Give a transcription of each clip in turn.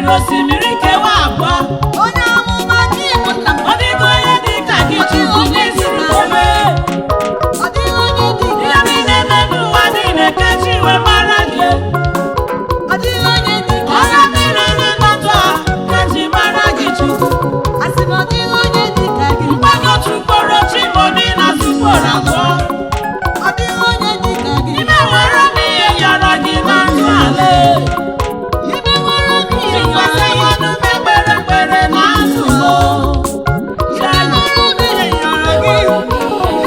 mere osimiri kewa abụọ. onye amụma gị bụ nna m. Ọ dịghị onye dị ka gị Chukwu n'ezuru ome. Ọ dịghị onye dị ka Ihe niile eme n'ụwa niile ka chi wee mara gị. ọ dịghị onye dị ka Ọrụ niile na-emetụ a ka chi mara gị Chukwu. asị m ọ dịghị onye dị ka gị. Mgbanye otu mkpụrụ chi bụ na ugboro abụọ. Ọ dịghị onye dị ka gị. Ime nwere m ihe yọrọ gị na ntụ ala. Ime nwere m ihe Chikwasị yọrọ gị. ọnụ m ekpere na ntụ m. Ime nwere m ihe yọrọ gị.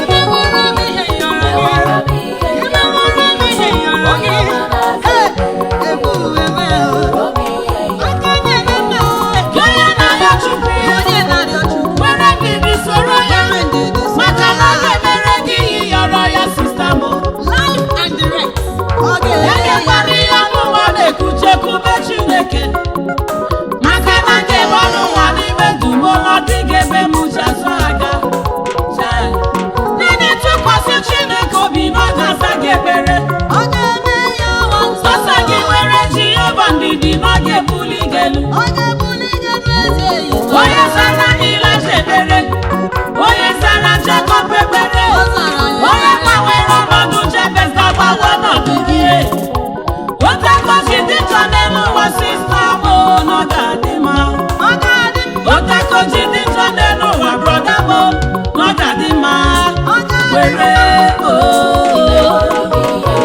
Ime nwere m ihe yọrọ gị. Ime nwere m ihe yọrọ gị. Ebube m aka na-eme m Onye na-arịọ Chukwu onye na-arịọ Chukwu. were ndidi soro ya. Were ndidi soro Maka na ọ ya. ga-emere gị ihe yọrọ ya sista m. Live and direct. Ọ Ya ga-eme ya. nyekwara ihe ọmụma na-ekwu chekwube Chineke. Maka na njem ọnụ nwa n'ime dum ọ dịghị ebe m ji azụ aga. Naanị tụkwasị Chineke obi na ọ ga-aza gị ekpere. Ọ ga-eme ya once. Sọsọ gị nwere Jehova ndidi na ọ ga-ebuli gị elu. Ọ ga-ebuli gị elu eze ya. Onye zara Ịlaịja ekpere, onye zara Jekọb ekpere, Ọ zara ya onye ekpere. gbanwere ọnọdụ Jabez ga-agbanwe ọnọdụ gị. Otu aka o si dị njọ n'elu ụwa sista m na ọ ga-adị mma. Ọ ga-adị mma. Otu aka o si dị njọ n'elu ụwa brọda m na ọ ga-adị mma. Ọ ga-adị Were mma.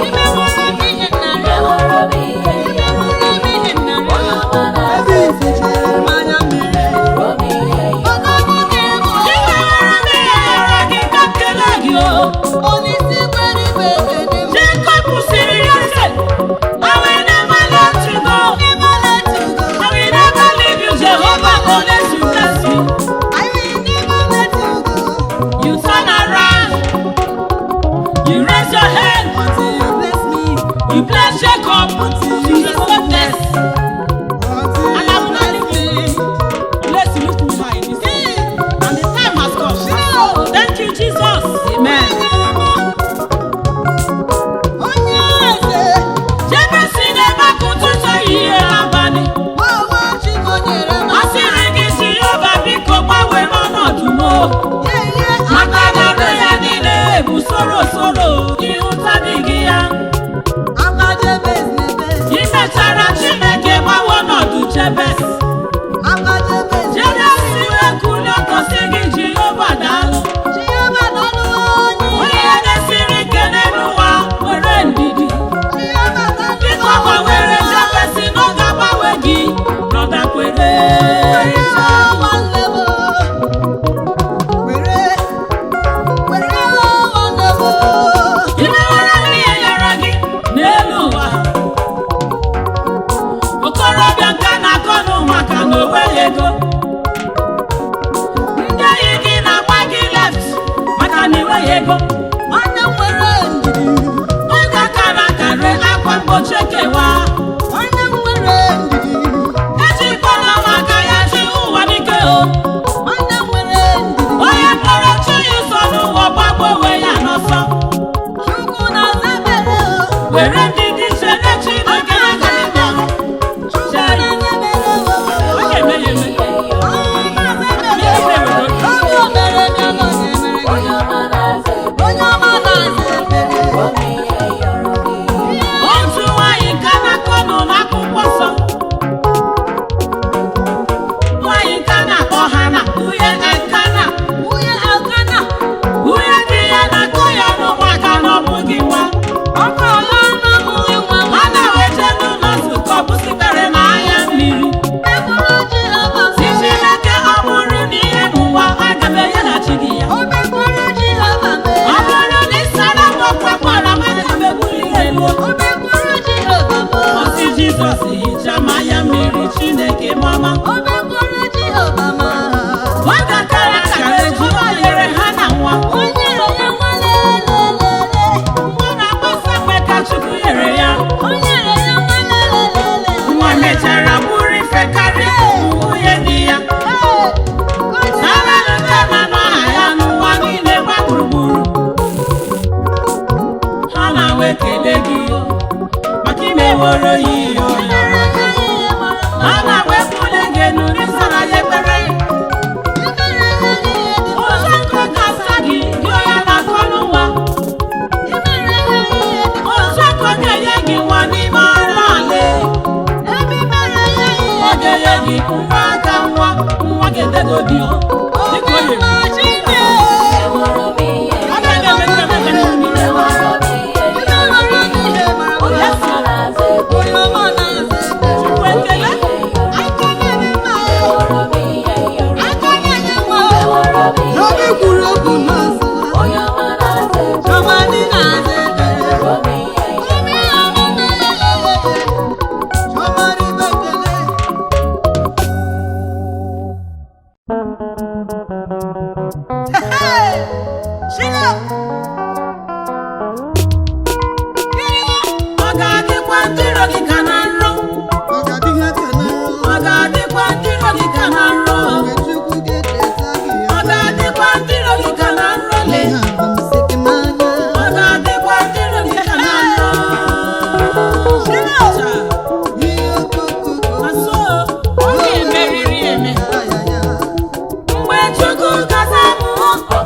Ime nwere m ihe nnarịọ. Ime nwere m ihe nnarịọ. Ebe ifechere m anya mmiri. Ọgọgụ ga-egbu Ị nwere m ihe yọrọ gị ka m kelee gị o. onye isi kwere igwe ekele m. Jacob sịrị ya sị, I will never let you go. Never let you go. I will never leave you, Jehovah, unless you bless me. I will never let you go. You turn around, you raise your hand, Until you bless me. you bless Jacob to his goodness. Until And I you will not bless leave me. you unless you look over in this way. And the time has come. Thank you, Jesus. Amen. Onye eze. Jabez n'ebe aka ụtụtụ ehihie abalị. Wawa Chimonyere m. Ọ sịrị gị Jehova biko gbanwere ọnọdụ m. Yeye Maka na ọrụ ya niile bụ soro ịhụta dị gị ya. aka Jabez na-ebe. I mechara Chineke gbanwe ọnọdụ Jabez. Aka Jabez. Jabez wee kulie ọtọ sị gị Jehova daalụ. Jehova nọnụ onye. Onye ya na-esiri ike n'elu ụwa were ndidi. Jehova nọnụ Biko gbanwere Jabez na ọ ga-agbanwe gị. Brọda kwere. nwanne m. Were nwanne m. I mewara m ihe yọrọ gị n'elu ụwa. Okorobịa nke a na-akọ n'ụwa ka na o nweghị ego. Ndị enyi gị na-agba gị left maka na ị nweghị ego. Nwanne m nwere ndidi. Oge aka na-akarị akwa mgbochi ekewa. Nwanne m nwere ndidi. Ejikwana maka ya ji ụwa n'ike o. Nwanne m nwere ndidi. Onye kpọrọ chi ya ụzọ n'ụwa gbagbo onwe ya n'ọsọ. Chukwu na-aza ekpere. Were ndidi chere Chineke aka n'ime. Chukwu na-aza ekpere. Ọ ga-eme ya eme. Oge o mere ya na ọ ga-emere gị. Onye ọma na-aza ekpere. Otu nwaanyị ka na-akọ nọ n'akwụkwọ nsọ. Nwaanyị ka na-akpọ Hana, nwunye Elkana. Nwunye Elkana. Nwunye di ya na-akọ ya n'ụwa ka na ọ bụghị nwa. Ọ kọrọ n'ọmụghị nwa. Ha na-eweje n'ụlọ nzukọ bụsitere n'ahịa mmiri. Mekpụrụ Jehova Si Chineke ọ bụrụ na ihe n'ụwa aga m enyeghachi gị ya. o mekpụrụ Jehova mee. Ọ bụrụ na ị sara m ọkwa gwara m aga m ebuli ya elu. O mekpụrụ Jehova mee. Ọ sị Jizọs hichaa m anya mmiri Chineke mama. O mekpụrụ Jehova mee. Oge kara aka eju o nyere ha na nwa. O nyere ya nwa lelelele. Nwa na-agbasa mgbe ka Chukwu nyere ya. O nyere ya nwa lelelele. Nwa mechara bụrụ ife karịa nwunye di ya. Salalụta na nọ aha ya n'ụwa niile gba gburugburu. Ha na-awa ekele gị maka imeworo ya ihe ọ yọrọ. Ha na-awa obi o. Dịka o nyere. Ọ ga-eme ka emeka n'ime ihe. Chukwu ekele. N'obi kwuru okwu n'ọzọ, Chọmadị na-aza ekele. Chọmadị bekele. Shino! Ọ ga-adịkwa ndị iro gị ka na nrọ. Ọ ga-adịghị aka na nrọ. Ọ ga-adịkwa ndị iro gị ka na nrọ. Mgbe Chukwu ga-echeta gị, Ọ ga-adịkwa ndị iro gị ka na nrọ le. ihe agbamseke n'anya. Ọ ga-adịkwa ndị iro gị ka na nrọ. Cha. Ihe okokoko. Asọ, ọ ga-emeriri eme. Ayaya. Mgbe Chukwu gaza mụọ, ọ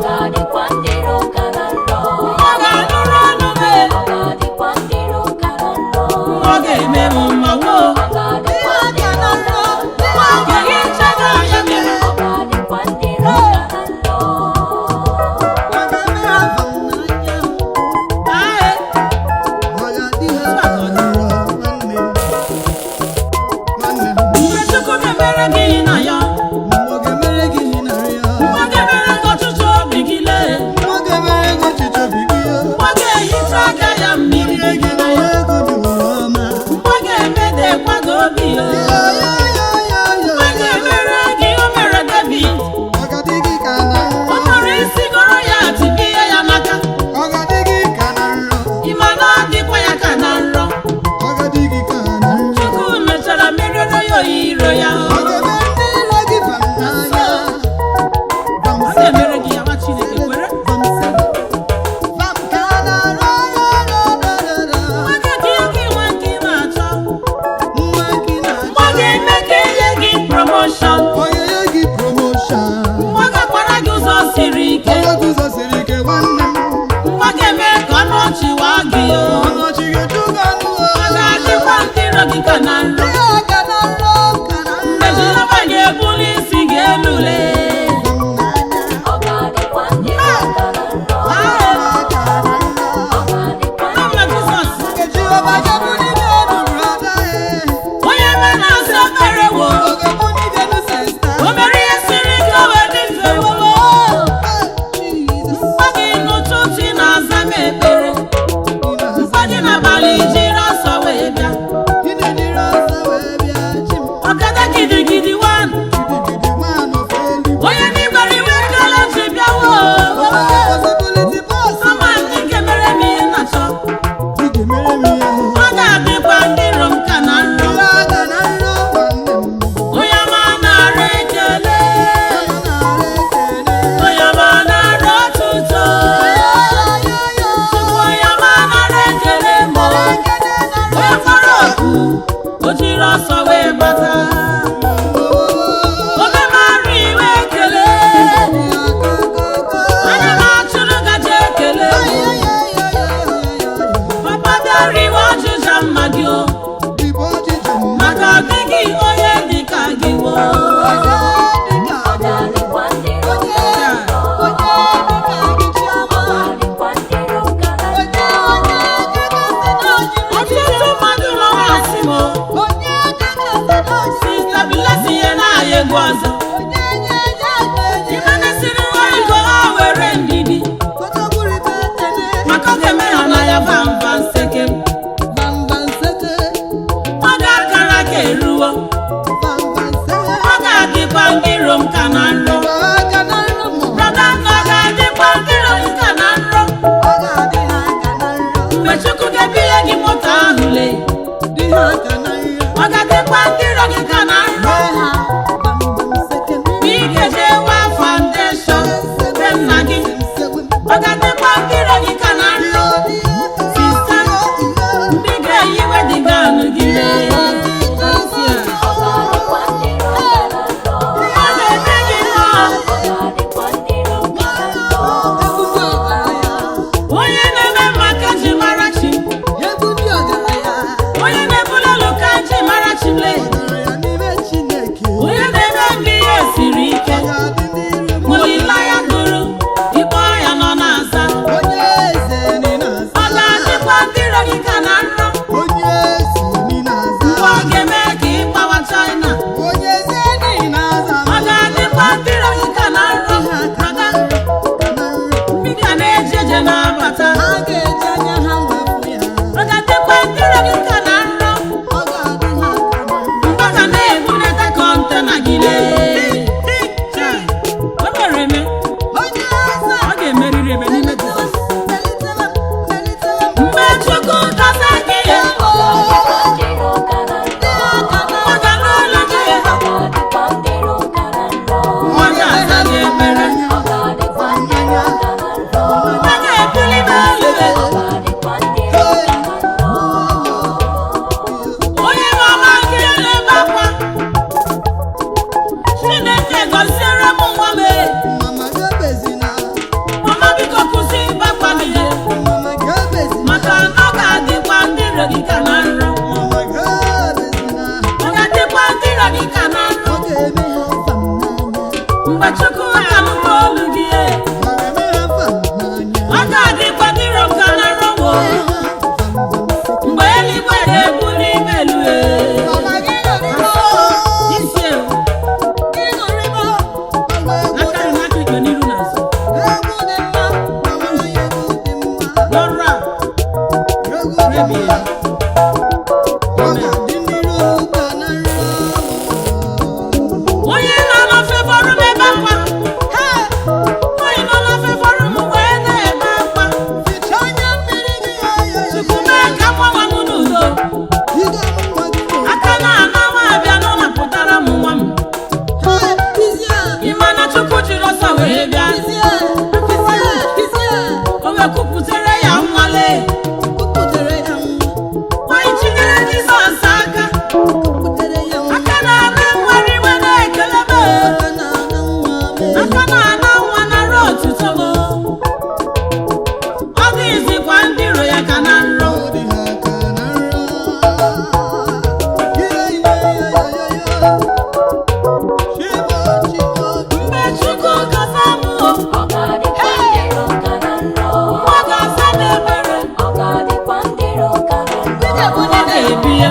ga-anụrụ ọnụ me. Ọ ga-eme m mma wo. Ihe aka na nrọ. Ọ ga-ehicha gị anya mere. Ọ ga-eme abam n'anya. Ae. Ọ ga-adịghị aka na nrọ. Nwanne m. Nwanne m. Mgbe Chukwu ga-emere gị ihe na ya, Ọ ga-emere gị ihe narị ya. ọ ga-emere gị ọchịchọ obi gị lee. Ọ ga-emere gị echiche obi gị. Ọ ga-ehicha aka ya mmiri Ihe gị na ya ego dị ụwa ọma. ọ ga-emedekwa gị obi ya. Ya, ya, ya, ya, ya. Ọ ga-emere gị o mere David. Ọ ga-adị gị ka na nrọ. Ọ kpọrọ isi goro ya tibie ya n'aka. Ọ ga-adị gị ka na nrọ. Ị ma na ọ dịkwa ya ka na nrọ. Ọ ga-adị gị ka na nrọ. Chukwu mechara meriere ya oyi iro ya. Ọ ga-eme ndị iro gị bam n'anya. Bam Ọ se, ga-emere gị ya nwa Chineke kwere. bam se. Bam ka na nrọ, nrọ, nrọ, nrọ, nrọ. Ọ ga-eke gị nwa nke ị na-achọ. Nwa gị Ọ na-achọ. ga-eme ka enye gị promotion. Ọ ga-enye gị promotion. Ọ ga-akwara gị ụzọ siri ike. Ọ guzosiri ike nwanne m. Ọ ga-eme ka ọnụ ọchị waa gị o. Ọnọchi ga-eju gị ọnụ o. Ọ ga-adịkwa ndị iro gị ka na nrọ. Ihe ka na nrọ, ka na nrọ. Mgbe Jehova ga-ebuli isi gị elu lee. Bam n'anya. N'ọnwa Jizọs, Nkechi ọba ga-ebuli gị elu brọda e. onye eme na-asị obere wo. Ọ ga-ebuli gị elu sista. O mere ihe siri ike o wee dị mfe wo. Jesus. Ọ ga-ịnụ ụtụtụ ị na-aza m ekpere. Mkpọji n'abalị jiri ọsọ wee bịa. Ị na-ejiri ọsọ wee bịa chi m. Ọkada gidigidi wan. Gidigidi nwaanyị ofe eluigwe. Onye n'igwere iwe ekele ji bịa wo. Possibility boss. Ọma ndị ga-emere m ihe na-achọ. Ị ga-emere m ihe. Ọ ga-adịkwa ndị iro m ka na nrọ. Ihe aga na nrọ nwanne m. Onye ọma na-arụ ekele. Ọ na-ara ekele. Onye ọma na-arụ ọtụtụ. Onye ọma na-arụ ekele mụ. Onye kpọrọ oku, o jiri ọsọ wee bata. Oge mara iwe ekele. Anya m achụrụ gaji ekele. Papa bịara iwe ọjịja mma gị o. Maka ọ dịghị onye dị ka gị wo. Ọtụtụ mmadụ nọ na-asị m o. Sista Blessing ihe na-ayọ egwu ọzọ. Imene siri nwa Igbo ha were ndidi. Maka ọ ga-eme ha na ya vamvam seke. Ọ ga-akara ka eruo. Ọ ga-adịkwa ndị iro m ka na nrọ. Brọda nna ọ ga-adịkwa ndị iro m ka na nrọ. Mgbe Chukwu ga-ebinye gị moto ahụ lee. Ọ ga-adịkwa ndị iro gị ka na nrọ. Ma ị ga-ejewa foundation be nna gị. Ọ ga-adịkwa ndị iro gị ka na nrọ. Sista, ndị ga-eyi wedding gown gị lee. Ọ ga-eme gị mma. Onye na-eme maka ji mara chi. Onye na-ebuli elu ka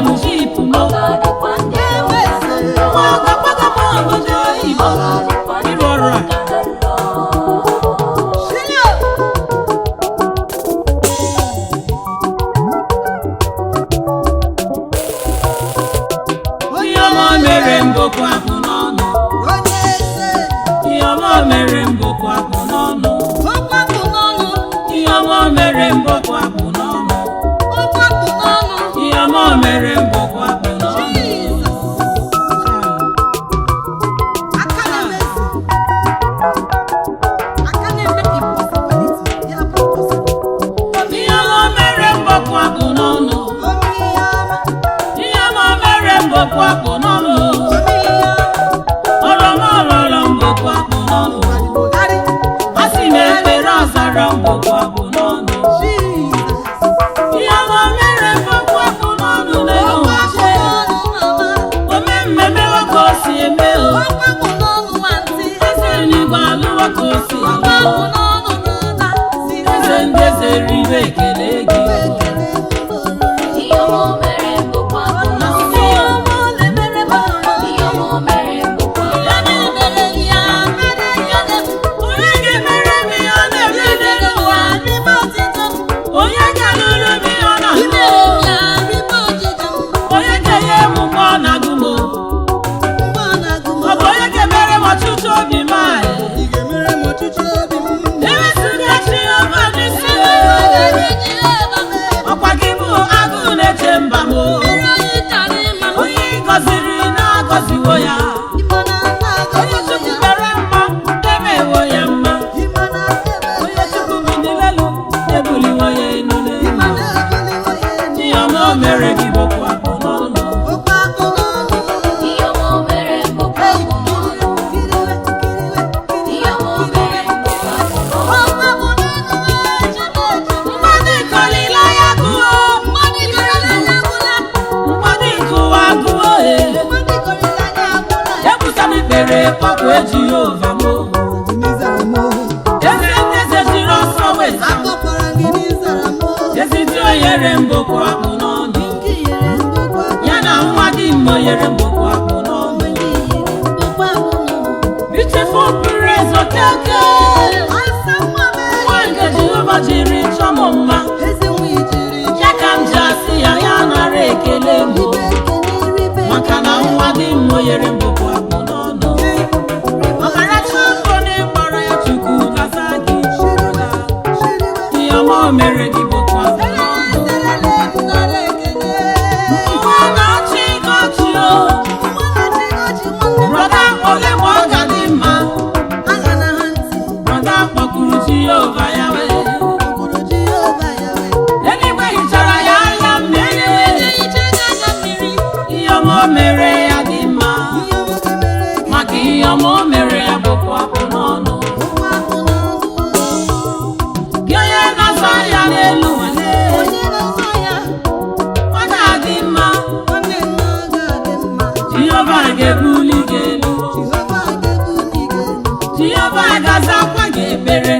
m jipụ m gbagagbaga m obodo oyibo ịrụ ọrụ a. Ihe ọma o mere m bụkwa akpụ n'ọnụ. Ihe ọma o mere m bụkwa akpụ n'ọnụ. Ihe ọma o mere m bụkwa akpụ n'ọnụ. Ihe ọma o mere m bụkwa akpụ n'ọnụ. Ihe ọma o mere m bụkwa akpụ n'ọnụ. Ihe ọma o mere m bụkwa akpụ n'ọnụ. Ọrọma ọrọrọ m bụkwa akpụ n'ọnụ. Asị m ekpere ọzara m bụkwa akpụ n'ọnụ. Ihe ọma o mere m bụkwa akpụ n'ọnụ n'elu ụwa. Ome mmemme nwoke o si eme o. Eze n'igwe alụwa ka o si eme o. Eze ndị eze ribe ekele gị o. Onye ga-emere m ihe ọ na-eme n'elu ụwa. Onye ga-alụrụ m ihe ọ na-alụ o. Onye ga-enye m mgbe ọ na-agụ m o. Ọ bụ onye ga-emere m ọchịchị obi m a. Ewezụga Jehova n'isi o. Ọkwa gị bụ agụụ na-eche mba m o. Onye ị gọziri na-agọziwo ya. Onye Chukwu mere mma emewo ya mma. Onye Chukwu buliri elu ebuliwo ya elu n'elu. Ihe ọma o mere gị bụkwa akpụ n'ọnụ. Mmadụ ịkọlịla ya gụọ. Mmadụ ịkụwa gụọ e. Ekwusa m ikpere kpọkwa Jehova m o. Eze ndị eze jiri ọsọ weta m. Ezi dị o nyere m bụkwa akpụ n'ọnụ. Ya na nwa dị mma o nyere m bụkwa akpụ n'ọnụ. Beautiful praise okeke. Nwa nke Jehova jiri chọọ m mma. Ya ka m ji asị ya ya nara ekele m o. Maka na nwa dị mma o nyere m bụkwa akpụ n'ọnụ. Ọkara Chukwu n'ịkpọrọ ya Chukwu kasa gị. Ihe ọma o mere gị bụkwa akpụ n'ọnụ. Nwa na-achị ọchị o. Brọda ole ma ọ ga dị mma. Brọda kpọkuru Jehova ya wee. Eluigwe hichara ya anya mmiri. Ihe ọma o mere ya dị mma. Maka ihe ọma o mere ya bụkwa akpụ n'ọnụ. Gị onye na-azọ ya n'elu wele. Ọ ga-adị mma. Jehova ga-ebuli gị elu. Jehova ga-azakwa gị ekpere.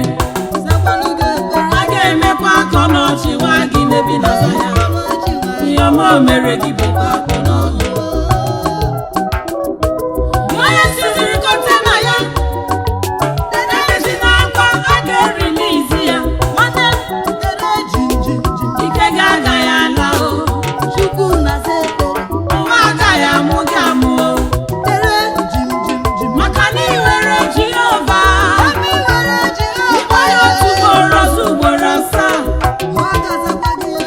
A ga-emekwa akọ n'ọchị nwa gị n'ebi n'ọzọ ya. Ihe ọma o mere gị bụkwa akpụ n'ọnụ. Onye siziri kọntena ya. Ezi n'akwa a ga-erilizi ya. Ike gị agaghị ala o. Ụwa agaghị amụ gị amụ o. Maka na ị nwere Jehova. Ịkpọ ya otu ugboro ọzọ ugboro asaa.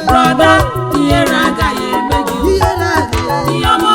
Brọda, ihere agaghị eme gị. Ihe ọma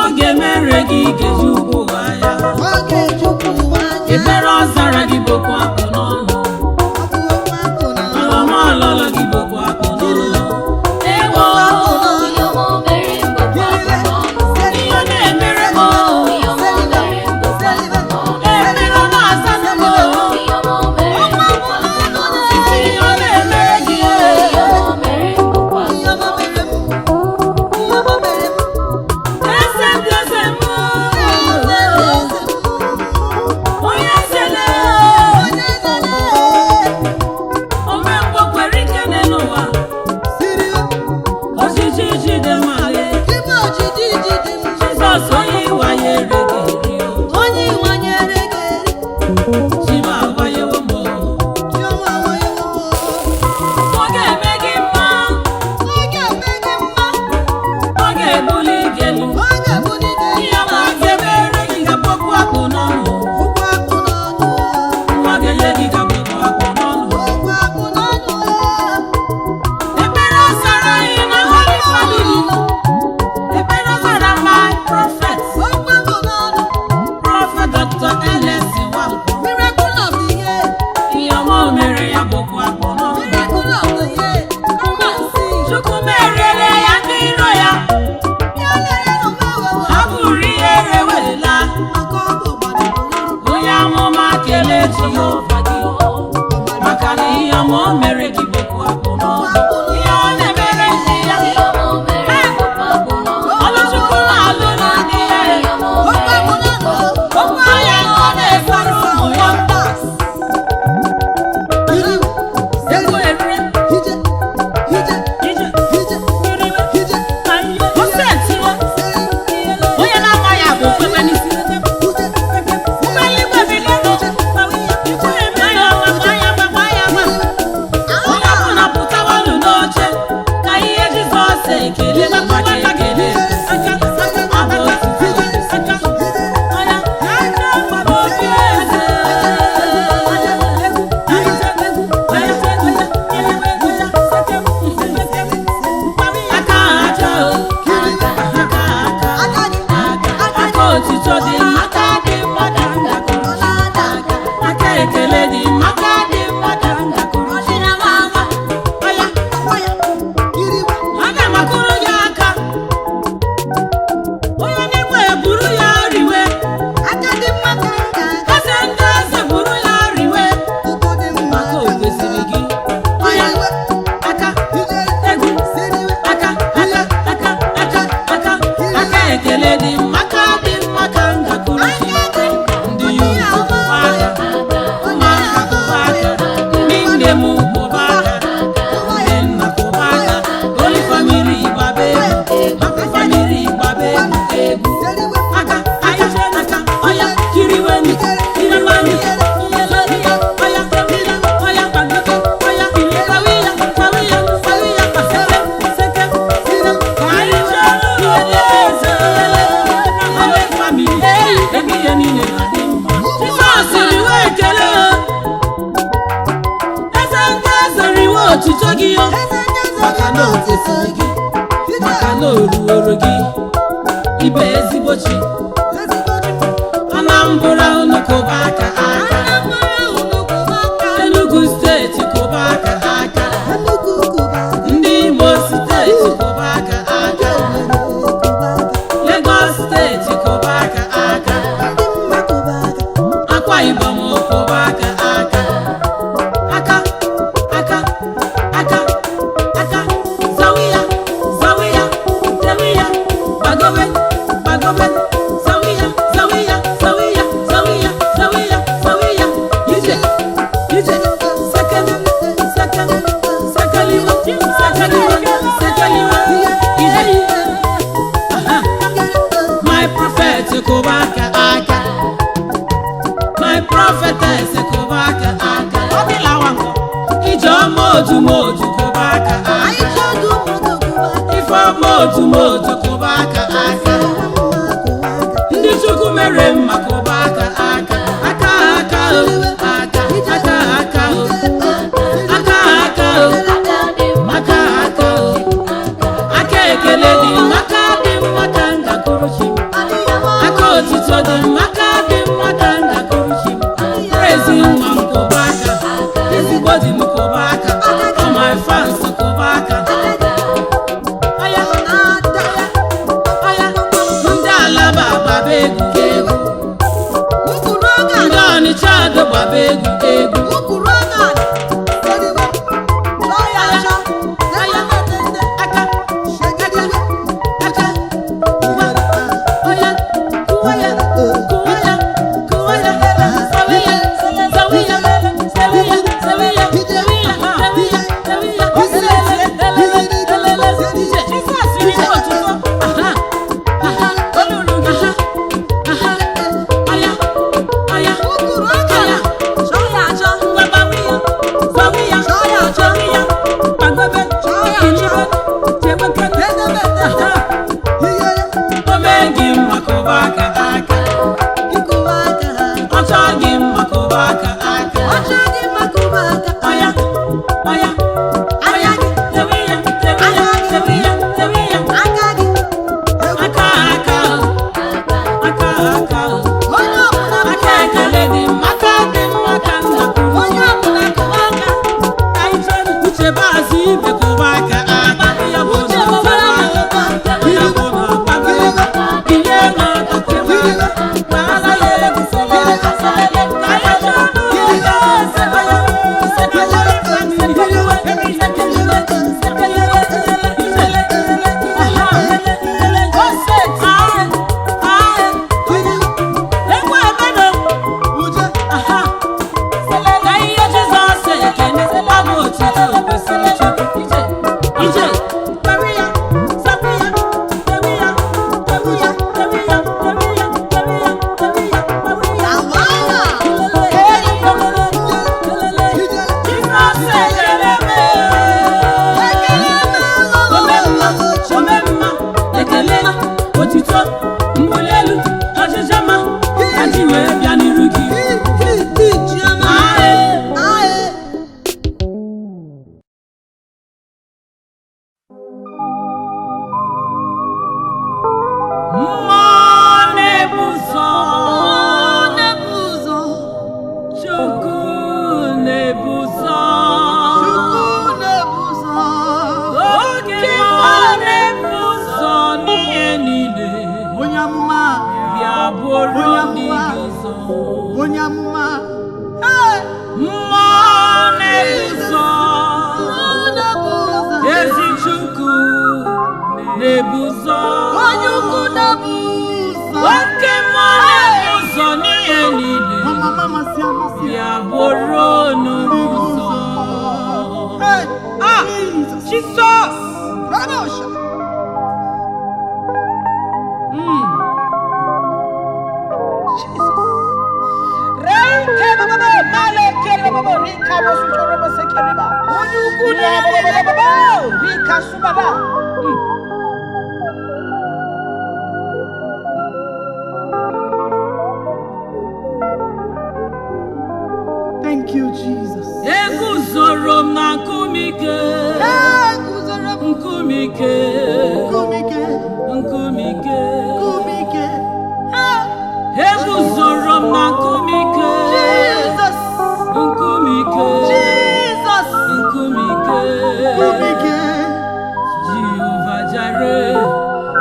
otito dị maka dị maka ngakụrụ aka ekele dị maka dị maka ngakụrụ ọya aga m akụrụ ya aka onye n'igwe buru ya riwe eze ndị eze buru ya riwe maka o kwesịrị gị ọya aka egwu aka ekele dị maka dị maka ngakụrụ ndị ya ụkwụba aka ụmụaka kwụba aka ndị nne m kwụba aka ndị nna kwụba aka Holy Family gbabe Happy Family gbabe egwu aka ọya kiriweni kiriweni ọya kpagote ọya sawiya paseke seke ka anyị chọrọ eze Holy Family ebe ihe niile na-adị mma Jizọs riwe ekele eze ndị eze riwe otuto gị maka na o kwesịrị gị maka na o ruoro gị ibe ezigbo chi Anambra unu kụba aka Enugu steeti kụba aka ndị Imo steeti kụba aka Lagos steeti kụba aka Akwa Ibom kụba aka zawiya bagobe zawiya ije sakaliwa ije my prophet kụba aka my prophetess kụba aka ọ dịla nwango ijeọma odumodu kụba aka ifeọma odumodu kụba aka ndị Chukwu mere mma kụba aka aka ekele dị maka dị maka ngakụrụ chi aka otito dị maka dị maka ngakụrụ chi ezi nwa m kụba aka ezigbo di m kụba aka all my fans kụba aka ọya ndị Alaba gbaba egwu ndị Ọnịcha do gbaba egwu mmụọ na-ebu ụzọ bụrụ ndị guzo onye amụma mmụọ na-ebuzo ezi Chukwu na-ebuzo onye ukwu na-ebuzo oke mmụọ na-ebuzo n'ihe niile ya bụrụ n'ụzọ Jesus Thank you, Jesus. eguzoro m na nkumike nkumike nkumike eguzoro m na nkumike nkumike nkumike Jehova Jire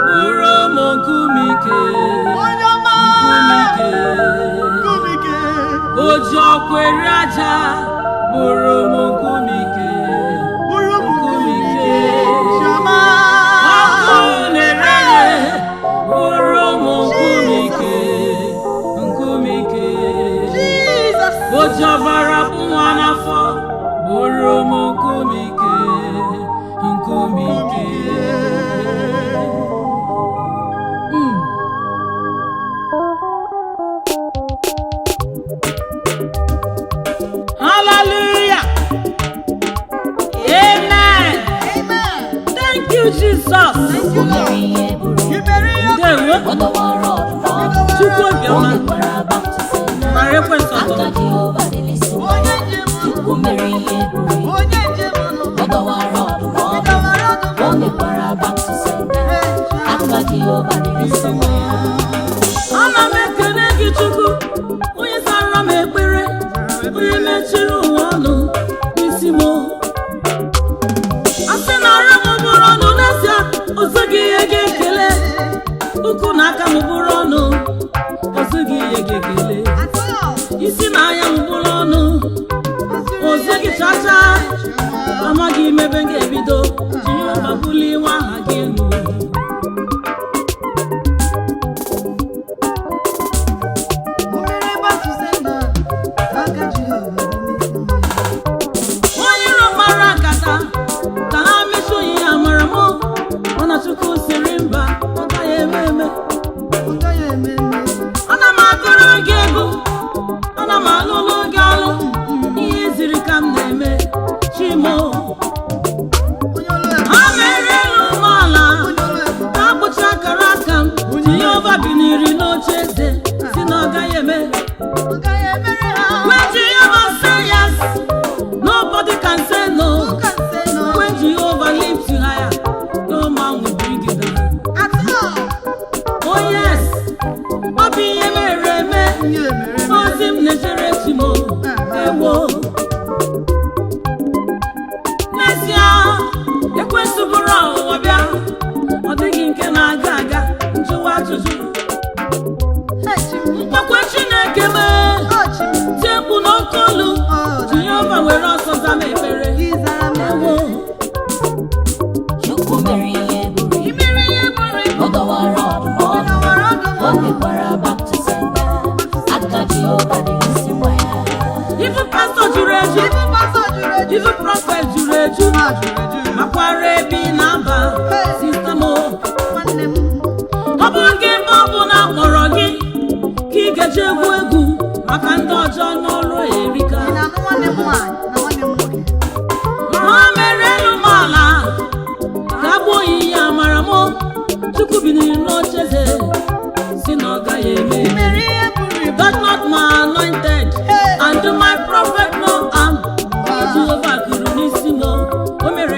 bụrụ m nkumike nkumike oji ọkwere aja bụrụ m nkumike nkumike ọkụ na-ere bụrụ m nkumike nkumike oji ọbara bụ nwa n'afọ bụrụ m nkumike nkumike Hallelujah. Amen. Thank you, Jesus. Ndewo. Chukwu obiọma. Mara ekwensị ọtọ. Ana m ekele gị Chukwu, onye zara m ekpere, onye mechiri ụwa ọnụ n'isi m. Asị na ara m bụrụ ọnụ n'ezie, ọzọ gị ihe ga-ekele. Ụkwụ na aka m bụrụ ọnụ, ọzọ gị ihe ga-ekele. Isi na anya m bụrụ ọnụ, ọzọ gị chacha. Amaghị m ebe m ga-ebido, Jehova bulie nwa aha gị elu. Onye iro mara nkata ka ha mechie onye ya mara m, mana Chukwu sịrị mba, ọ gaghị eme. Ana m agụrụ gị egwu, ana m alụlụ gị alụ, ihe ziri ka m na-eme Chimo. Ha mere elu m ala, ha kpụcha akara aka m, Jehova biniri n'oche eze, si na ọ gaghị eme. When Jehovah say yes, nobody can say no. When Jehovah lifts you higher, no man will bring you down. Oh yes, ọ bụ ihe mere eme, ozi m na-echere Chimo ewo. N'ezie, ekwensu bụrụ ọnwụnwa bịa, ọ dịghị nke na-aga aga, njụwa ajụjụ. Mkpakwa Chineke mee, tie mkpu n'oke olu, Jehova were ọsọ zama ekpere ewo. Chukwu mere ihe ebube, ọ dọwara ọdụm, o mekwara back to sender. Aka Jehova dị n'isi nwa ya. Ifu pastor juru eju, ifu prophet juru eju, makwara ebi na-aba sista m. Ọ bụ gị mgbe ọ bụ na akpọrọ gị ka ị ga-eji egwu egwu maka ndị ọjọọ n'ọrụ erika. Ha mere elu m ala ka agba oyiyi amara m, Chukwu biniri n'ocheze si na ọ gaghị eme. Touch not my anointed and do my prophet no harm. Jehova kụrụ n'isi m, o mere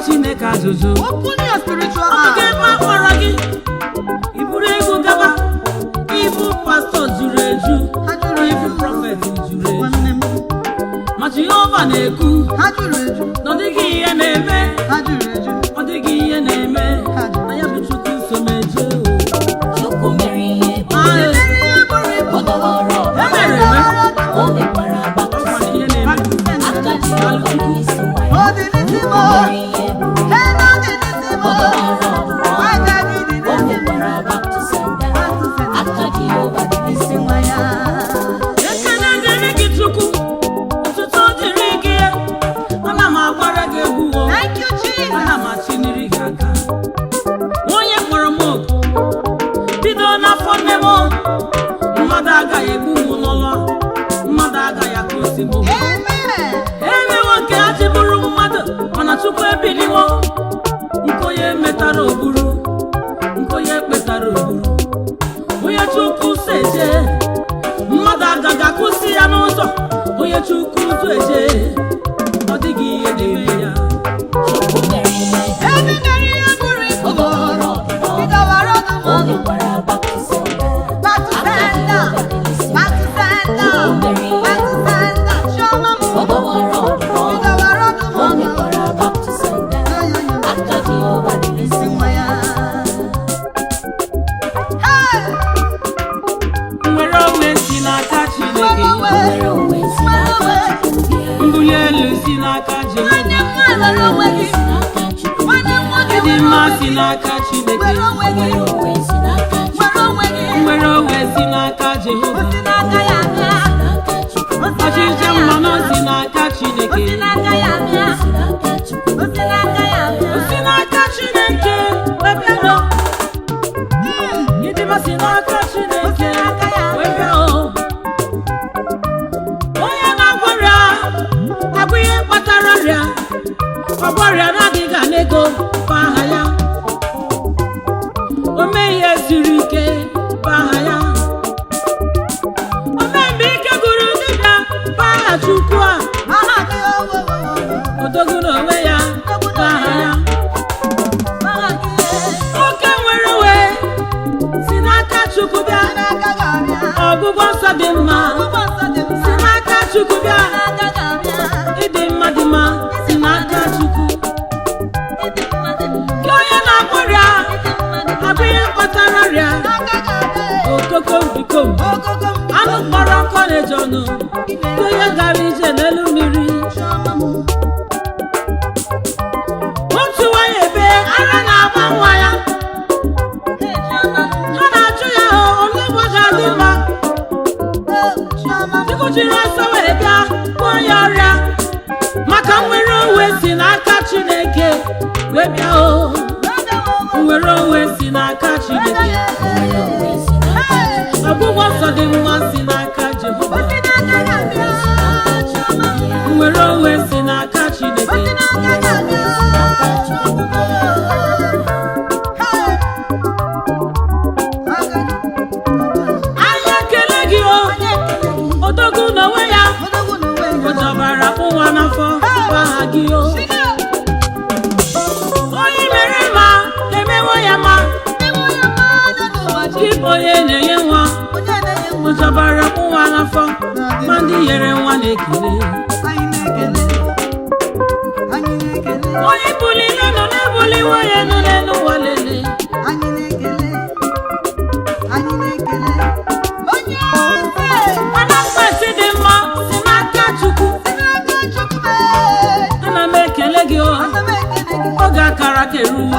Chineke ajụjụ. Open your spiritual Oge eyes. mma kpọrọ gị iburu ego gaba, ibu pastọ juru eju, Ha jụrụ ibu eju. prọfet juru eju. Nwanne m. Ma Jehova na-ekwu Ha jụrụ eju. na ọ dịghị ihe na-eme, Ha jụrụ eju. ọ dịghị ihe na-eme, na ya bụ Chukwu so m eje o. Chukwu mere ihe bụ Ah, Mmeri ya bụrụ ibu. ọ dọwara e mere eme. o mekwara Ọ gwara ihe na-eme. aka Jehova dị n'isi nwa Ọ ya. dị n'isi m. O mere ihe bụ Ebe ọ dị n'isi m. ọ dọwara ọdụmọ Aka gị dị o n'isi m. mekwara back to sender. Aka Jehova dị n'isi nwa ya. Ekele dịrị gị Chukwu, otuto dịrị gị. Ana m agbara gị egwu o. Thank you, Jesus. Ana m achiniri gị aka. Onye kpọrọ m oku bido n'afọ nne m, mmadụ agaghị egbu m n'ụlọ, mmadụ agaghị akụzi m. Amen. Emewo nke ha ji bụrụ mmadụ, mana Chukwu ebiliwo. Nkonye metara ogburu, nkonye kpetara ogburu. Onye Chukwu so eje, mmadụ agaghị akwụsị ya n'ụzọ. Onye Chukwu so eje, ọ dịghị ihe na-eme ya. Chukwu mere ihe Ebe mmeri ya bụrụ ibu. ọ dọwara ọdụmọ Ị dọwara o ọdụmọ. mekwara back to sender. Back to Aka sender. Jehova dị n'isi nwa Back to ya. sender. Back to sender. Chioma m. Ọ dọwara ọdụmọ Ị dọwara ọdụmọ. o mekwara back to sender. Aka Jehova dị n'isi nwa ya. Hey! Nwere onwe si n'aka Chineke, Nwere onwe si n'aka Chukwu bịa. mbuli elu si n'aka Nwanne Jehova, m nwere onwe gị. Si n'aka Chukwu Nwanne m bịa. nwoke ịdị nwere mma onwe si gị. n'aka Chineke, Nwere onwe gị. Nwere onwe si n'aka Nwere Chukwu onwe gị. nwere onwe si n'aka Jehova, O si n'aka ya bịa. n'aka Chukwu O si ọchịchị n'aka ya mmanụ bịa. si n'aka O Chineke, si n'aka ya bịa. si n'aka Chukwu O si n'aka ya bịa. o si n'aka Chineke wee bịa nọ. Ịdị mma si n'aka Chineke wee bịa o. Onye na-agwọ ọrịa abụ ihe kpatara ọrịa, ọ bụ ọrịa na-adịghị aga n'ego bụ aha ya. O mee ihe siri ike bụ aha ya. O mee mgbe ike gụrụ dibịa bụ aha Chukwu a. Aha gị owo. Odogwu n'onwe ya bụ aha ya. Aha gị. Oke nwere onwe si n'aka Chukwu bịa. Si n'aka gị abịa. Ọgwụgwọ nsọ dị mma Ụgbọ nsọ dị mma. si n'aka Chukwu bịa. N'aka gị abịa. Ịdị mma dị mma si n'aka Chukwu. Ịdị mma dị mma. Gị onye na-agwọ ọrịa Ịdị mma dị mma. abụ ihe kpatara ọrịa. N'aka gị abịa. Okoko mbikom Ogogo m. anụ kpọrọ nkọ na-eje ọnụ. Gị onye gara ije n'elu mmiri. Chioma m. Otu nwanyị ebe ara na-agba nwa ya. Hey, Chioma m. Ha na-ajụ ya ole ụbọchị adị mma. Oh, Chioma m. Chukwu jiri ọsọ wee bịa gwọọ ya ọrịa, maka nwere onwe si n'aka Chineke wee bịa o. Nwere onwe si n'aka Chineke, nwere onwe si n'aka Chukwu ọgwụgwọ nsọ dị mma si n'aka Jehova. si n'aka Chukwu bịa. Nwere onwe si n'aka Chineke, N'aka Chukwu bịa. anyị ekele gị o. Odogwu n'onwe ya, o jọbara ụwa n'afọ bụ aha gị o. Onye mere ma emewo ya ma, gị bụ onye na-enye nwa, o jọbara ụwa n'afọ, ma ndị nyere nwa na-ekele. Onye bulile nọ na-ebuliwe ya nọ n'elu ụwa lele. Mana mkpasị dị mma si n'aka Chukwu. Ana m ekele gị o. Oge akara ka eruwo,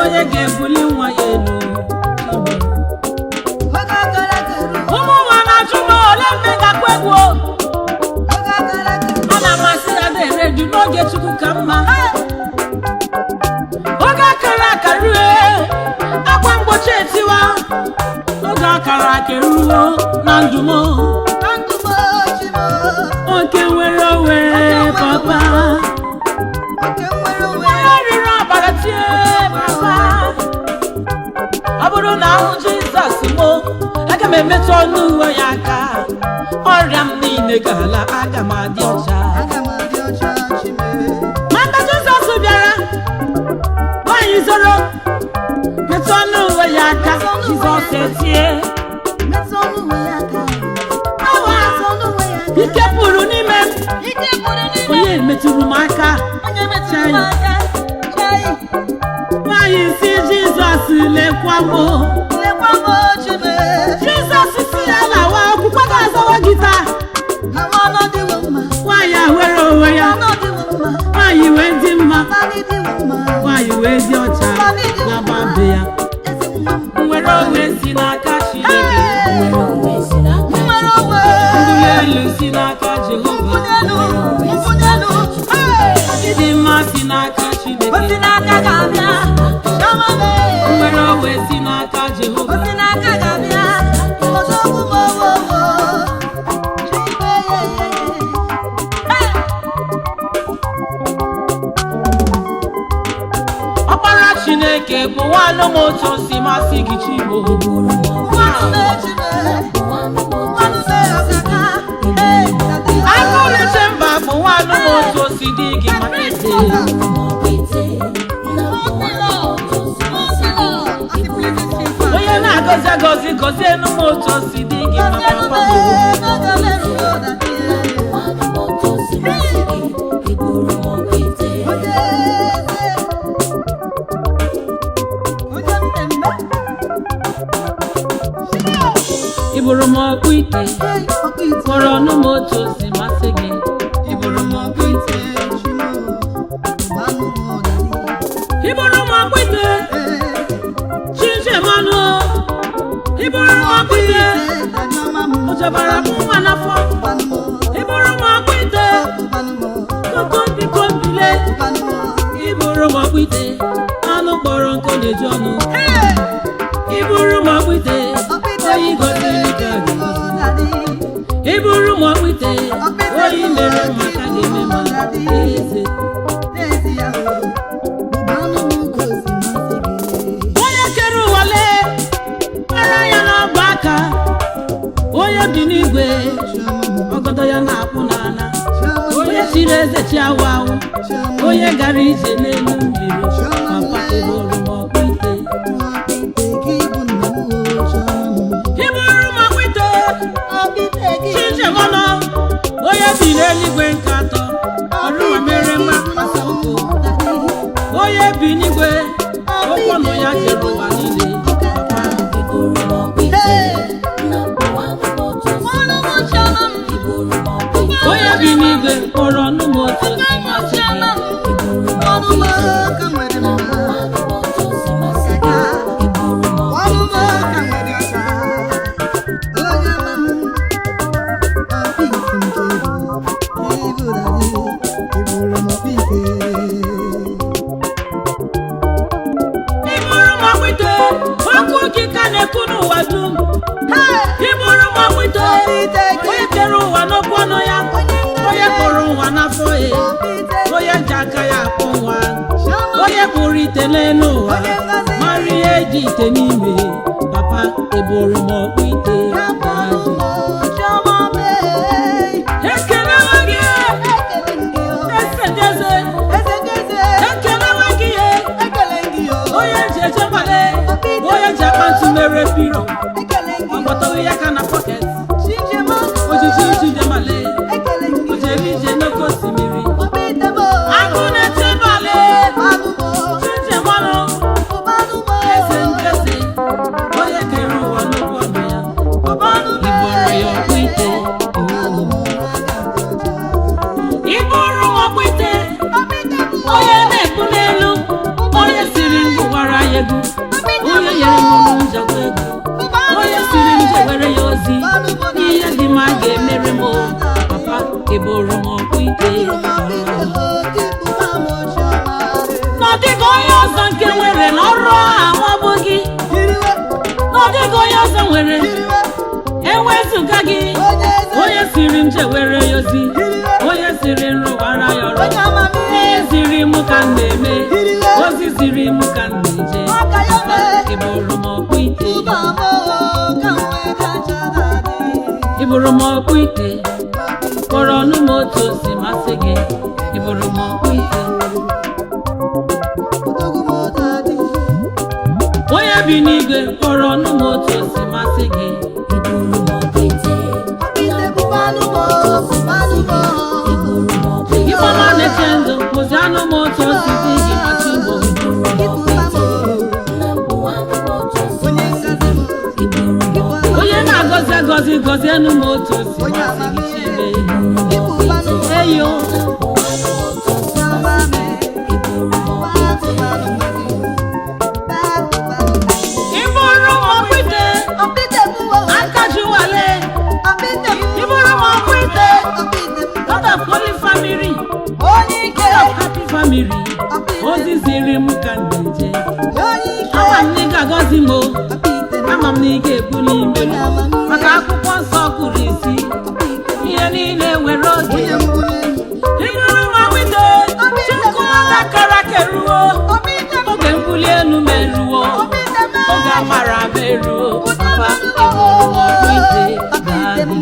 onye ga-ebuli nwa ya elu. Ụmụ nwa na-ajụ m ole mgbe ga-akwa egwu o. Ana m asị ya na-ere ju n'oge Chukwu ka mma. Oge akara aka rue, akwa mgbochi etiwa. Oge akara aka eruwo na ndụ m. Oke nwere onwe papa. Onye riri ọbara tie papa. Ọ bụrụ na ahụ Jizọs mụ, aga m emetụ ọnụ uwe ya aka. Ọrịa m niile ga-ala, aga m adị ọcha. Maka Jizọs bịara Nwanyị zoro metụ ọnụ uwe ya aka Jizọs etie ike pụrụ n'ime m onye metụrụ m aka nwanyị si Jizọs lekwa m Jizọs si ya lawa okwukwe ga-azawa gị taa nwanyị a were onwe ya nwanyị wee dị mma nwanyị wee dị ọcha na babe ya nwere onwe si n'aka Chineke mbuli elu si n'aka Jehova ịdị mma si n'aka Chineke nwere onwe si n'aka Jehova ọkpara Chineke bụ nwanne m otu o si masị gị Chibo agụrụ chemba bụ nwanne m otu o si dị gị maka eze onye na-agọzi agọzi gọzienụ m otu o si dị gị maka mkpagbu iburu m ọkpụ ite kpọrọ ọnụ m otu o si masị gị iburu m ọkpụ ite chinjemanụ iburu m ọkpụ ite ụjọbara m nwa n'afọ iburu m ọkpụ ite biko mbile iburu m ọkpụ ite anụ kpọrọ nkụ na-eju ọnụ iburu m ọkpụ ite oyi gọziri ka gị iburu m ọkpụ ite oyi mere maka ga-eme ma eze onye kere ụwa lee ara ya na-agba aka onye bi n'igwe ọgọdọ ya na-akpụ n'ala onye chiri eze chi awụ awụ onye gara ije n'elu mmiri papa iburu m ọkpụ ite Chinjemanụ onye bi n'eluigwe nke atọ ọrụ mere mma asọpụ onye bi n'igwe okpọnụ ya jere ụwa niile onye bi n'igwe kpọrọ ọnụ m otu si masị iburu m ọkpụ ite onye kere ụwa n'okwu ọnụ ya onye kpọrọ ụwa n'afọ ya onye ji aka ya akpọ nwa onye kpụrụ ite n'elu ụwa mara ihe ji ite n'ime papa iburu m ọkpụ ite ekelewa gị esegeze ekelewa gị onye ji echebale onye ji akpa ntụ mere piro ọgbọtọghị ya ka na pọket ojiji Chidemale o jere ije n'oke osimiri agụ na-etebale Chinjemanụ eze nkesi onye kere ụwa n'okwu ọnụ ya iburu ya ọkpụ ite iburu m ọkpụ ite onye na-ekwu n'elu onye siri ndụ gwara ya egwu onye nyere m ọnụ njagwa ego onye siri m jewere ya ozi ihe dị mma ga-emere m papa iburu m ọkpụ ite n'ọdịghị onye ọzọ nke nwere n'ọrụ a nwabụ gị n'ọdịghị onye ọzọ nwere ewezụga gị onye siri m jewere ya ozi onye siri m rụwara ya ọrụ ihe ziri m ka m na-eme ozi ziri m ka m na-eje iburu m ọkpụ ite iburu m ọkpụ ite kpọrọ ọnụ m otu o si masị gị iburu m ọkpụ ite gozianụ m otu o si dị gị ma Chigbo. Onye na-agọzi agọzi gọzienụ m otu o si masị gị Chebe. Eyo ịbụrụ m ọkpụite akajuwale, ịbụrụ m ọkpụite God of Holy Family, God of Happy Family, ozi ziri m ka m na-eje. Ama m na ị ga-agọzi m, ama m na ị ga-ebuli ime maka akwụkwọ nsọ kwuru isi ihe niile nwere oge. Ịbụrụ m ọkpụite Chukwu akara keruo, oge mbuli elu meruo, oge amara meruo. Papa ịbụrụ m ọkpụite ga-adị.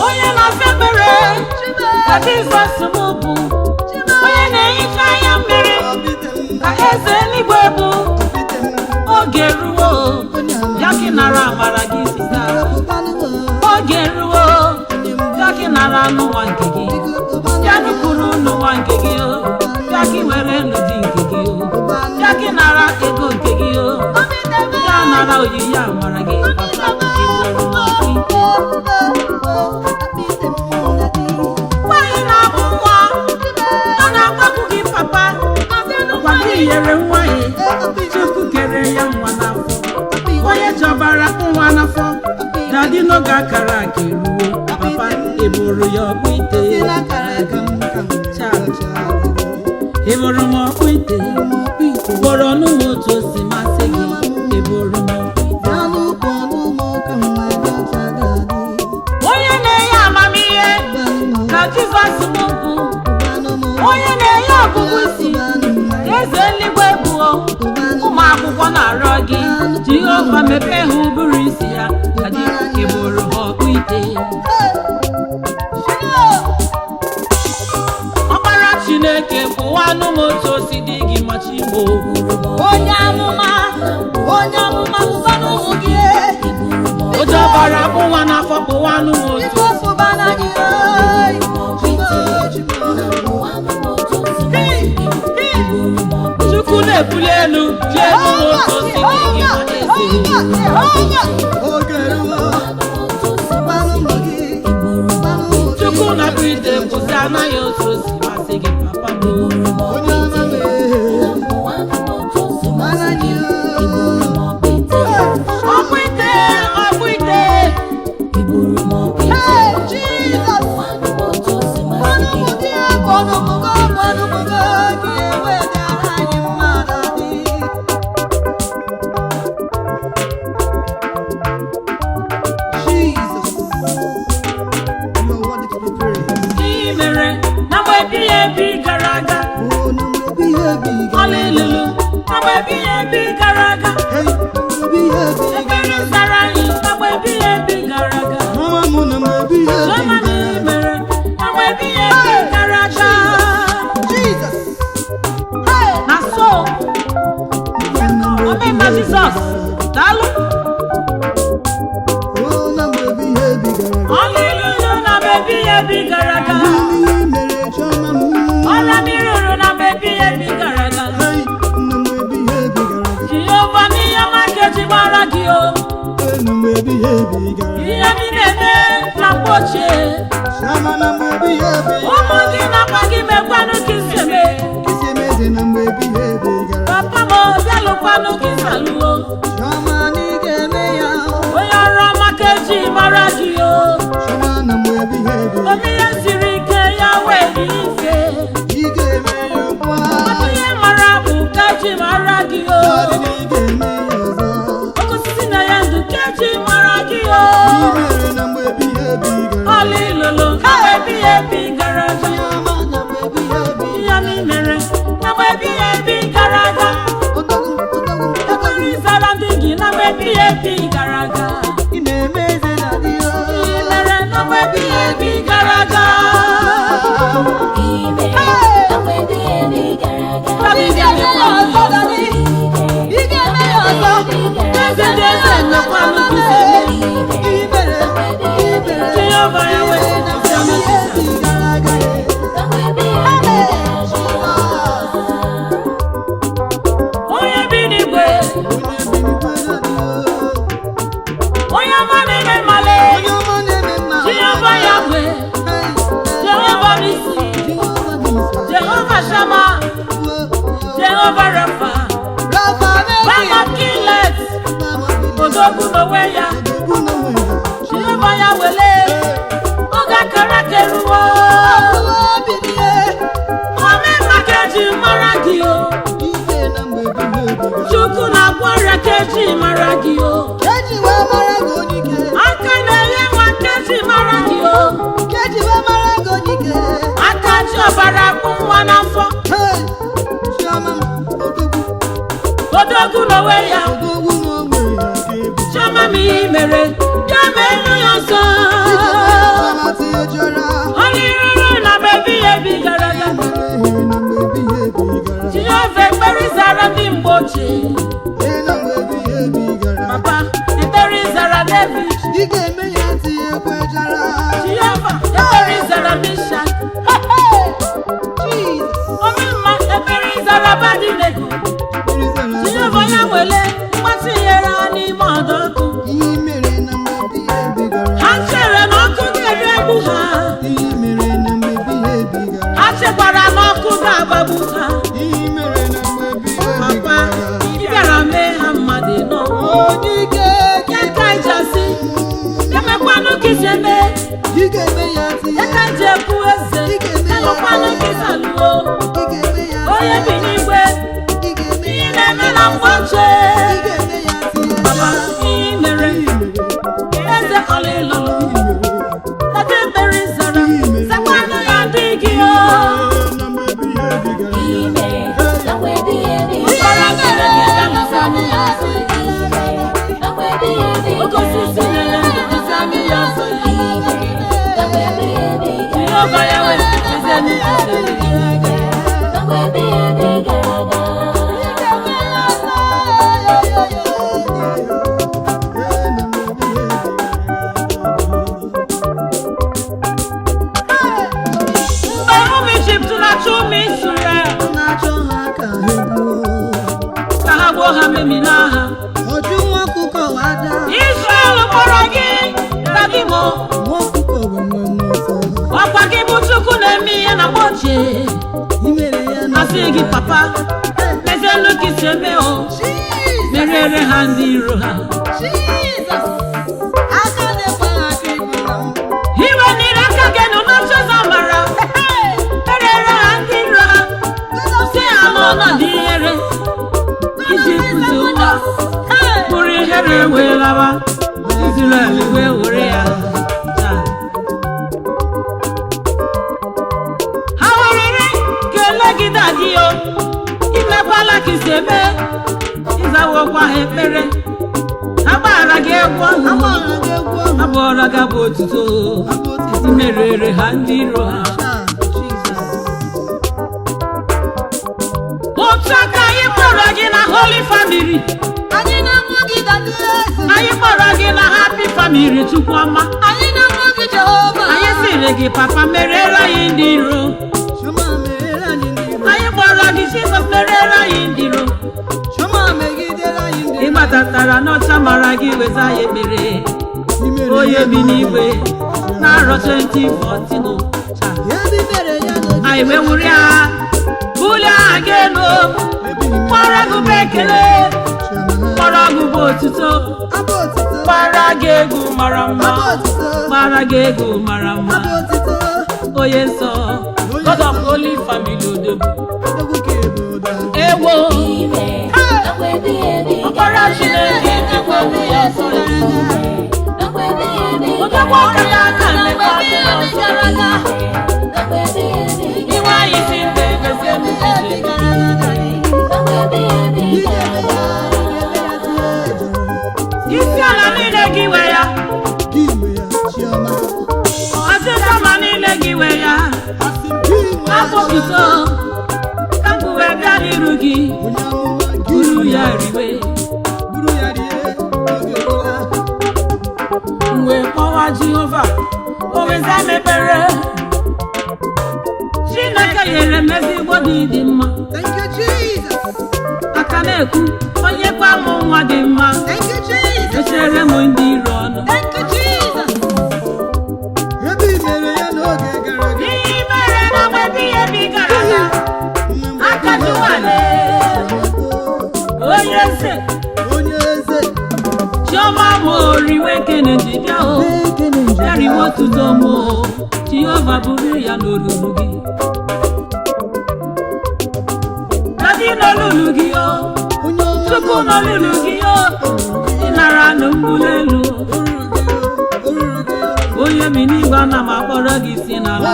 Onye na-asa ekpere ka Jizọs m bụ, onye na-ehicha anya mmiri ka eze eluigwe bụ. Oge ruo ya ka ị nara amara gị sita, oge ruo ya ka ị nara n'ụwa nke gị, ya nụkwuru n'ụwa nke gị, ya ka ị were n'ụdị nke gị, ya ka ị nara ego nke gị, ya nara oyiyi amara gị. Papa ịbụrụ m ọkpụite. Nwanyị na-amụ nwa ọ na-agbakwu gị papa, ọkwa gị nyere nwanyị Chukwu kere ya nwa n'afọ. Onye chọbara nwa n'afọ dadi n'oge akara aka eruo. Papa ịbụrụ ya ọkpụite. Ịbụrụ m ọkpụite, kpọrọ ọnụ m otu o si masị gị. Ịbụrụ m ọkpụite. Onye na-enye amamihe ka Jizọs m bụ, onye na-enye ọgụgụ isi eze eluigwe bụ. Ụmụ akwụkwọ na-arịọ gị Jehova mepee ha ụbụrụ isi ya ka dị. Ịbụrụ ha ọkpụite. Ọkpara Chineke bụwanụ m otu o si dị gị ma Chigbo. Onye amụma bụkwanụ ụmụ gị. Oji ọbara bụ nwa n'afọ bụwanụ m otu o si dị gị. Chukwu na-ebuli elu ji elu m otu o si dị gị ma eze. Chukwu na-abụ ide kwụsị anaghị otu o si masị gị papa m. Ọkpụite ọkpụite Jesus, daalụ. Hallelujah na bebi ebi gara aga. Ọla miruru na bebi ebi gara aga. Jehova n'ihe ọma keji gbara gị o. Ihe m na-eme na mgbochie. Ụmụ gị nakwa gị mekwanụ ka isi eme. Papa m bịalụkwanụ ka isi alụọ. Onye ọrụ ọma keji gbara gị o. Omihe siri ike ya wee dị ike. Ihe mara bụ keji mara gị o. Osisi na ya ndụ keji mara gị o. Ọla ilolo na ebi ebi gara aga. Ihe m mere na ebi ebi gara aga. Ekwenye ịzara ndị gị na ebi ebi gara aga. Ihe mere na ebi ebi gara aga. odogwu n'onwe ya Jehova ya wele oge akara keruo ome maka eji mara gị o Chukwu na-agwọ ọrịa ka eji mara gị o aka na-enye nwa ka eji mara gị o aka ji ọbara akpụ nwa n'afọ odogwu n'onwe ya Chioma m ihe mere ya merụ ya ọzọ onye ruru na bebi ya ebi gara aga Jehova ekpere zara ndị mgbe ochie papa ekpere zara David Jehova ekpere zara Misha omemma ekpere zara Abednego Jehova ya wele mmasị nyere ha n'ime ọdọkụ ha chere na ọkụ ga-egbu ha ha chekwara na ọkụ ga-agbagbu ha papa ị bịara mee ha mmadụ nọ ya ka ijasi emekwanụ ka isi eme ya ka iji ekwu eze elụkwanụ ka isi alụo onye bi n'igwe ihe na-eme na mgbache papa ihe mere eze ọla ịlụlụ ebe ekpere zara zakwanụ ya ndị gị o ọkpara mere gị ga lụsanụ ya ọzọ okosisi nyere lụsanụ ya ọzọ ihe ọba ya wee eze n'ike ha memina ha Israel kpọrọ gị dadimo ọkwa gị bụ Chukwu na-eme ihe na mgbochie asị gị papa mezienụ ka isi eme o merere ha ndị iro ha iwe niile aka gị nụ n'ocheeze amara merere ha ndị iro ha si ha n'ọnọdụ ihere iji kụzi ụwa bụrụ ihere wee lawa Israel wee were ya ha werere kelegide gị o imekwala ka isi eme ịzawokwa ha ekpere ha gbara gị egwu ha bụọra gị abụ otuto merere ha ndị iro ha otu aka anyị kpọrọ gị na Holy Family anyị kpọrọ gị na Happy Family Chukwuoma anyị siri gị papa merere anyị ndị iro anyị kpọrọ gị Jesus merere anyị ndị iro ịgbatatara n'ọcha mara gị weza ya ekpere onye bi n'igwe n'arọ 2014 anyị wewuru ya bulie aha gị elu kpọrọ gị bụ ekele kpọrọ gị bụ otuto kpara gị egwu mara mma kpara gị egwu mara mma onye nsọ God of Holy Family odogwu ewo ọkpara Chineke ekweghị ya ọsọ odogwu aka ya aka mmekọ ya ọsọ iwe anyị si ndị eze isi ala niile gị we ya ọtụtụ ma niile gị we ya akpọpụta ka mkpuwe bịa n'iru gị buru ya riwe mgbe kpọwa Jehova o weza mepere Chineke nyere m ezigbo dị mma aka na-ekwu onye kwa mụ nwa dị mma echere m ndị iro ọnụ ihe mere na mgbe ebi gara aga aka jụwale onye eze Chioma mo riwe kene jibia o Eri mo tuto mo Jehova buru ya n'olulu gị Dadi n'olulu gị o Chukwu n'olulu gị o Ịnara n'mbulelu Onye minigwe ana m akpọrọ gị si n'ala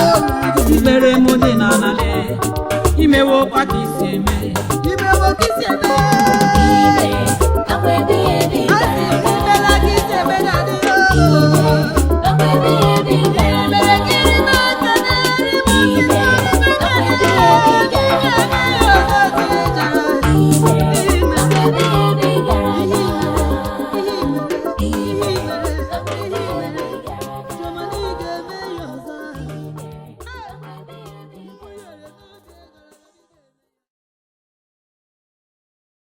Ikpere m dị n'ala Imewo kwa ka isi eme